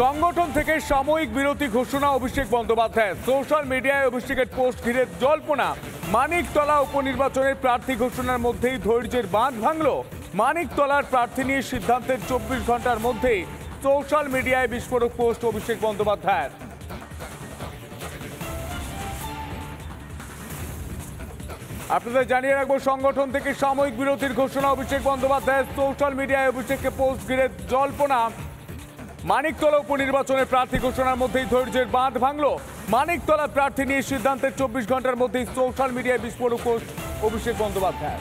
সংগঠন থেকে সাময়িক বিরতি ঘোষণা অভিষেক বন্দ্যোপাধ্যায়। সোশ্যাল মিডিয়ায় অভিষেকের পোস্ট ঘিরে জল্পনা। মানিকতলা উপনির্বাচনের প্রার্থী ঘোষণার মধ্যেই ধৈর্যের বাঁধ ভাঙল। মানিকতলার প্রার্থী নিয়ে সিদ্ধান্তের 24 ঘন্টার মধ্যেই সোশ্যাল মিডিয়ায় বিস্ফোরক পোস্ট অভিষেক বন্দ্যোপাধ্যায়ের। আপনাদের জানিয়ে রাখবো, সংগঠন থেকে সাময়িক বিরতির ঘোষণা অভিষেক বন্দ্যোপাধ্যায়ের। সোশ্যাল মিডিয়ায় অভিষেককে পোস্ট ঘিরে জল্পনা। মানিকতলা উপনির্বাচনের প্রার্থী ঘোষণার মধ্যেই ধৈর্যের বাঁধ ভাঙল। মানিকতলা প্রার্থী নিয়ে সিদ্ধান্তের 24 ঘন্টার মধ্যেই সোশ্যাল মিডিয়ায় বিস্ফোরক পোস্ট অভিষেক বন্দ্যোপাধ্যায়।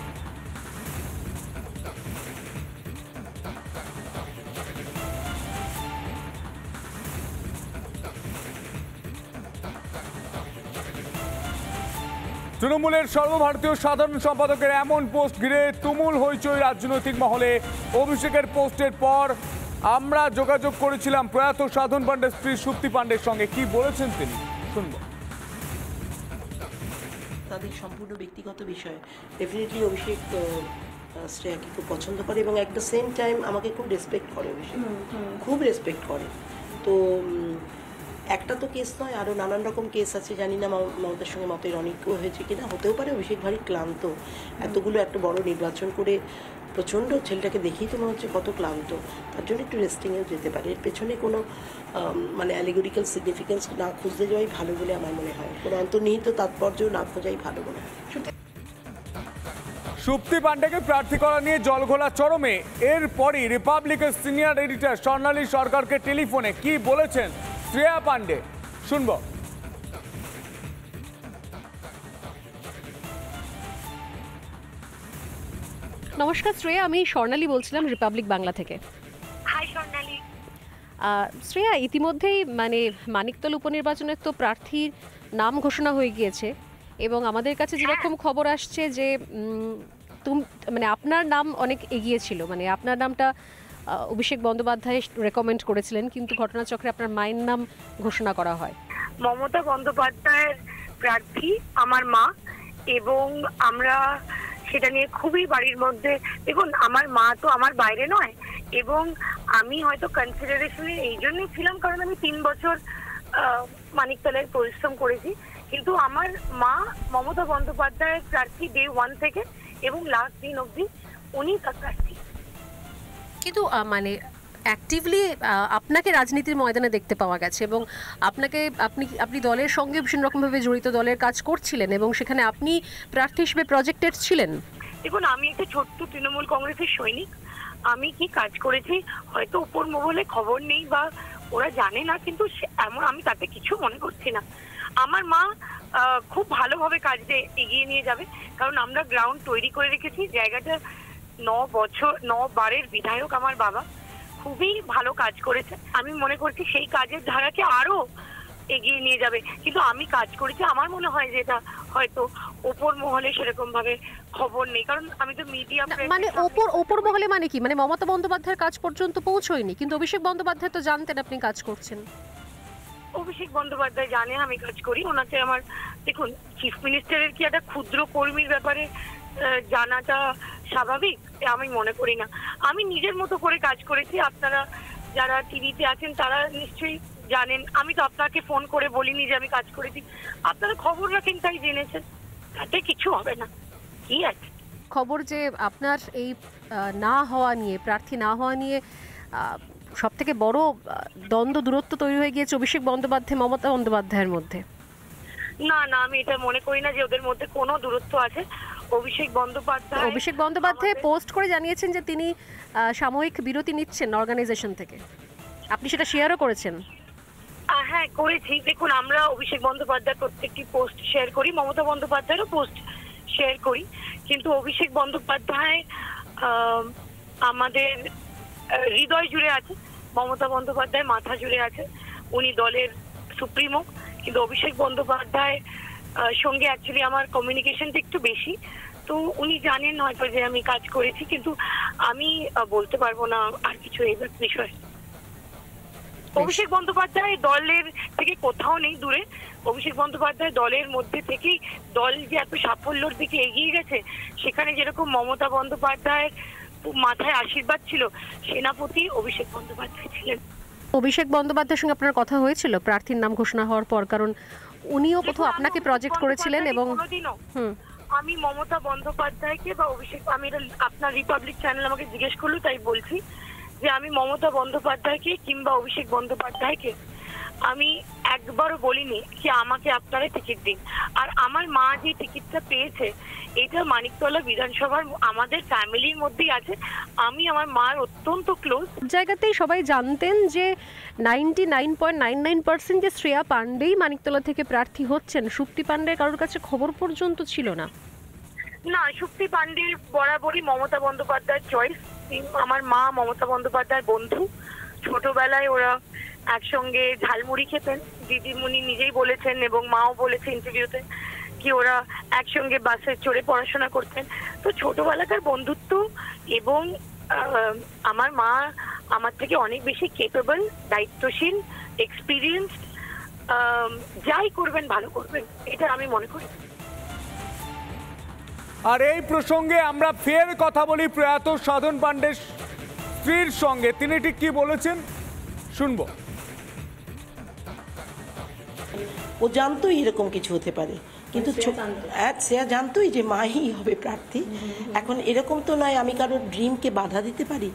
তৃণমূলের সর্বভারতীয় সাধারণ সম্পাদকের এমন পোস্ট ঘিরে তুমুল হইচই রাজনৈতিক মহলে। অভিষেকের পোস্টের পর আমরা যোগাযোগ করেছিলাম প্রয়াত সাধন পাণ্ডের স্ত্রী সুপ্তি পাণ্ডের সঙ্গে। কি বলেছেন তিনি, শুনব। তাদের সম্পূর্ণ ব্যক্তিগত বিষয়। ডেফিনেটলি অভিষেক শ্রেয়াকে খুব পছন্দ করে এবং অ্যাট দ্য সেম টাইম আমাকে খুব রেসপেক্ট করে। অভিষেক খুব রেসপেক্ট করে। তো একটা তো কেস নয়, আরও নানান রকম কেস আছে। জানি না মমতার সঙ্গে মতের অনেক হয়েছে কিনা, হতেও পারে। অভিষেক ভারী ক্লান্ত, এতগুলো একটা বড় নির্বাচন করে প্রচণ্ড, ছেলেটাকে দেখেই তো মনে হচ্ছে কত ক্লান্ত। তার জন্য একটু রেস্টিংয়েও যেতে পারে। এর পেছনে কোনো মানে অ্যালিগোরিক্যাল সিগনিফিকেন্স না খুঁজতে যাওয়াই ভালো বলে আমার মনে হয়। কোনো অন্তর্নিহিত তাৎপর্য না খোঁজাই ভালো মনে হয়। সুপ্তি পাণ্ডেকে প্রার্থী করা নিয়ে জলঘোলা চরমে। এরপরই রিপাবলিকের সিনিয়র এডিটর স্বর্ণালী সরকারকে টেলিফোনে কি বলেছেন শ্রেয়া পাণ্ডে, শুনব। নমস্কার শ্রেয়া, আমি স্বর্ণালী বলছিলাম রিপাবলিক বাংলা থেকে। হাই স্বর্ণালী। শ্রেয়া, ইতিমধ্যেই মানিকতলা উপনির্বাচনের তো প্রার্থীর নাম ঘোষণা হয়ে গিয়েছে এবং আমাদের কাছে যেরকম খবর আসছে যে আপনার নাম অনেক এগিয়ে ছিল, আপনার নামটা অভিষেক বন্দ্যোপাধ্যায় রেকমেন্ড করেছিলেন, কিন্তু ঘটনাচক্রে আপনার মায়ের নাম ঘোষণা করা হয়। মমতা বন্দ্যোপাধ্যায়ের প্রার্থী আমার মা, এবং আমরা সেটা নিয়ে খুবই বাড়ির মধ্যে, দেখুন আমার মা তো আমার বাইরে নয়, এবং আমি হয়তো কনসিডারেশনে এই জন্যই ছিলাম কারণ আমি 3 বছর মানিকতলায় পরিশ্রম করেছি। কিন্তু আমার মা মমতা বন্দ্যোপাধ্যায়ের প্রার্থী ডে 1 থেকে এবং লাস্ট দিন অবধি উনি তার প্রার্থী। কিন্তু অ্যাক্টিভলি আপনাকে রাজনীতির ময়দানে দেখতে পাওয়া গেছে এবং আপনি দলের সঙ্গে ভীষণ রকমভাবে জড়িত, দলের কাজ করছিলেন এবং সেখানে আপনি প্রার্থী হিসেবে প্রজেক্টেড ছিলেন। দেখুন, আমি একটা ছোট্ট তৃণমূল কংগ্রেসের সৈনিক। আমি কি কাজ করেছি হয়তো উপর মহলে খবর নেই বা ওরা জানে না, কিন্তু এমন আমি তাতে কিছু মনে করছি না। আমার মা খুব ভালোভাবে কাজে এগিয়ে নিয়ে যাবে, কারণ আমরা গ্রাউন্ড তৈরি করে রেখেছি। জায়গাটা 9 বারের বিধায়ক আমার বাবা, খুবই ভালো কাজ করেছে। আমি মনে করছি সেই কাজের ধারাকে আরো এগিয়ে নিয়ে যাবে। কিন্তু আমি কাজ করেছি, আমার মনে হয় যে এটা হয়তো ওপর মহলে সেরকম ভাবে খবর নেই, কারণ আমি তো মিডিয়া ওপর মহলে কি মমতা বন্দ্যোপাধ্যায়ের কাজ পর্যন্ত পৌঁছয়নি, কিন্তু অভিষেক বন্দ্যোপাধ্যায় তো জানতেন আপনি কাজ করছেন। অভিষেক বন্দ্যোপাধ্যায় জানে আমি কাজ করি। ওনাকে আমার, দেখুন চিফ মিনিস্টারের কি একটা ক্ষুদ্র কর্মীর ব্যাপারে জানাটা স্বাভাবিক? আমি মনে করি না। আমি নিজের মতো করে কাজ করেছি। আপনারা যারা টিভিতে আছেন তারা নিশ্চয়ই জানেন। আমি তো আপনাকে ফোন করে বলিনি যে আমি কাজ করেছি, আপনারা খবর রাখেন তাই জেনেছেন। তাতে কিছু হবে না, কি আছে খবর যে আপনার এই না হওয়া নিয়ে, প্রার্থী না হওয়া নিয়ে সব থেকে বড় দ্বন্দ্ব, দূরত্ব তৈরি হয়ে গিয়েছে অভিষেক বন্দ্যোপাধ্যায় মমতা বন্দ্যোপাধ্যায়ের মধ্যে। না, আমি এটা মনে করি না যে ওদের মধ্যে কোনো দূরত্ব আছে। অভিষেক বন্দ্যোপাধ্যায় পোস্ট করে জানিয়েছেন যে তিনি সাময়িক বিরতি নিচ্ছেন অর্গানাইজেশন থেকে। আপনি সেটা শেয়ারও করেছেন। হ্যাঁ, করেছি। দেখুন, আমরা অভিষেক বন্দ্যোপাধ্যায়ের প্রত্যেকটি পোস্ট শেয়ার করি, মমতা বন্দ্যোপাধ্যায়েরও পোস্ট শেয়ার করি, কিন্তু অভিষেক বন্দ্যোপাধ্যায় আমাদের হৃদয় জুড়ে আছে, মমতা বন্দ্যোপাধ্যায় মাথা জুড়ে আছে। উনি দলের সুপ্রিমো, কিন্তু অভিষেক বন্দ্যোপাধ্যায় সঙ্গে অ্যাকচুয়ালি আমার কমিউনিকেশনটা একটু বেশি। তো উনি জানেন হয়তো যে আমি কাজ করেছি, কিন্তু আমি বলতে পারবো না আর কিছু এই বিষয়ে। অভিষেক বন্দ্যোপাধ্যায় দলের থেকে কোথাও নেই দূরে। অভিষেক বন্দ্যোপাধ্যায় দলের মধ্যে থেকেই দল যে এত সাফল্যের দিকে এগিয়ে গেছে, সেখানে যেরকম মমতা বন্দ্যোপাধ্যায়ের মাথায় আশীর্বাদ ছিল, সেনাপতি অভিষেক বন্দ্যোপাধ্যায় ছিলেন। অভিষেক বন্দ্যোপাধ্যায়ের সঙ্গে আপনার কথা হয়েছিল প্রার্থীর নাম ঘোষণা হওয়ার পর? কারণ উনিও কোথাও আপনাকে প্রজেক্ট করেছিলেন এবং আমি মমতা বন্দ্যোপাধ্যায়কে বা অভিষেক, আমি আপনার রিপাবলিক চ্যানেল আমাকে জিজ্ঞেস করলো তাই বলছি যে আমি মমতা বন্দ্যোপাধ্যায়কে কিংবা অভিষেক বন্দ্যোপাধ্যায়কে আমি একবারও বলিনি যে আমাকে আপনারা টিকিট দিন। আর আমার মা যে টিকিটটা পেয়েছে এটা মানিকতলা বিধানসভার আমাদের ফ্যামিলির মধ্যেই আছে। আমি আমার মার অত্যন্ত ক্লোজ। জায়গাতেই সবাই জানতেন যে 99.99% যে শ্রেয়া পাণ্ডেই মানিকতলা থেকে প্রার্থী হচ্ছেন। সুপ্তি পাণ্ডের কারোর কাছে খবর পর্যন্ত ছিল না। না, সুপ্তি পাণ্ডের বরাবরই মমতা বন্দ্যোপাধ্যায়ের চয়েস। আমার মা মমতা বন্দ্যোপাধ্যায়ের বন্ধু, ছোটবেলায় ওরা একসঙ্গে ঝালমুড়ি খেতেন। দিদিমণি নিজেই বলেছেন এবং মাও বলেছে ইন্টারভিউতে কি ওরা একসঙ্গে বাসে চড়ে পড়াশোনা করতেন। তো ছোটবেলাকার বন্ধুত্ব, এবং আমার মা আমার থেকে অনেক বেশি কেপেবল, দায়িত্বশীল, এক্সপিরিয়েন্স। যাই করবেন ভালো করবেন, এটা আমি মনে করি। আর এই প্রসঙ্গে আমরা ফের কথা বলি প্রয়াত সাধন পাণ্ডের স্ত্রীর সঙ্গে। তিনি ঠিক কি বলেছেন শুনবো। ও জানতোই এরকম কিছু হতে পারে, কিন্তু শ্রেয়া জানতোই যে মাই হবে প্রার্থী। এখন এরকম তো নয় আমি কারোর ড্রিমকে বাধা দিতে পারি।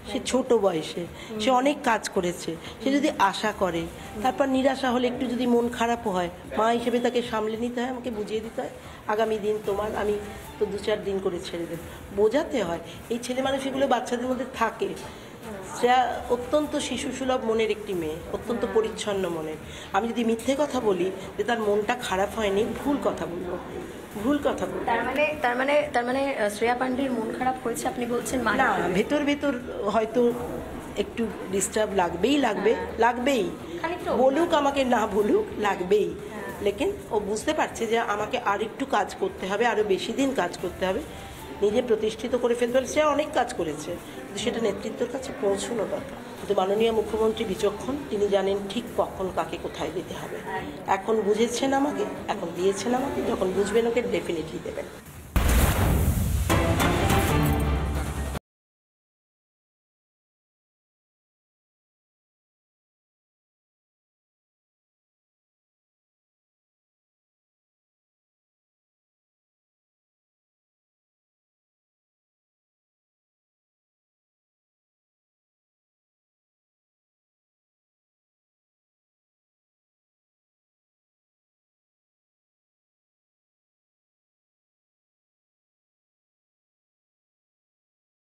সে ছোট বয়সে সে অনেক কাজ করেছে, সে যদি আশা করে তারপর নিরাশা হলে একটু যদি মন খারাপও হয়, মা হিসেবে তাকে সামলে নিতে হয়, আমাকে বুঝিয়ে দিতে হয় আগামী দিন তোমার, আমি তো 2-4 দিন করে ছেড়ে দেব, বোঝাতে হয়। এই ছেলে মানুষ এগুলো বাচ্চাদের মধ্যে থাকে। শ্রেয়া অত্যন্ত শিশুসুলভ মনের একটি মেয়ে, অত্যন্ত পরিচ্ছন্ন মনের। আমি যদি মিথ্যে কথা বলি যে তার মনটা খারাপ হয়নি, ভুল কথা বলবো, ভুল কথা বলবো। তার মানে শ্রেয়া পাণ্ডের মন খারাপ হয়েছে আপনি বলছেন? না, ভেতর ভেতর হয়তো একটু ডিস্টার্ব লাগবেই, বলুক আমাকে না বলুক লাগবেই। লেকিন ও বুঝতে পারছে যে আমাকে আর একটু কাজ করতে হবে, আরও বেশি দিন কাজ করতে হবে, নিজে প্রতিষ্ঠিত করে ফেলতে হবে। সে অনেক কাজ করেছে, কিন্তু সেটা নেতৃত্বের কাছে পৌঁছানো দরকার। কিন্তু মাননীয় মুখ্যমন্ত্রী বিচক্ষণ, তিনি জানেন ঠিক কখন কাকে কোথায় দিতে হবে। এখন বুঝেছেন আমাকে, এখন দিয়েছেন আমাকে, যখন বুঝবেন ওকে ডেফিনেটলি দেবেন।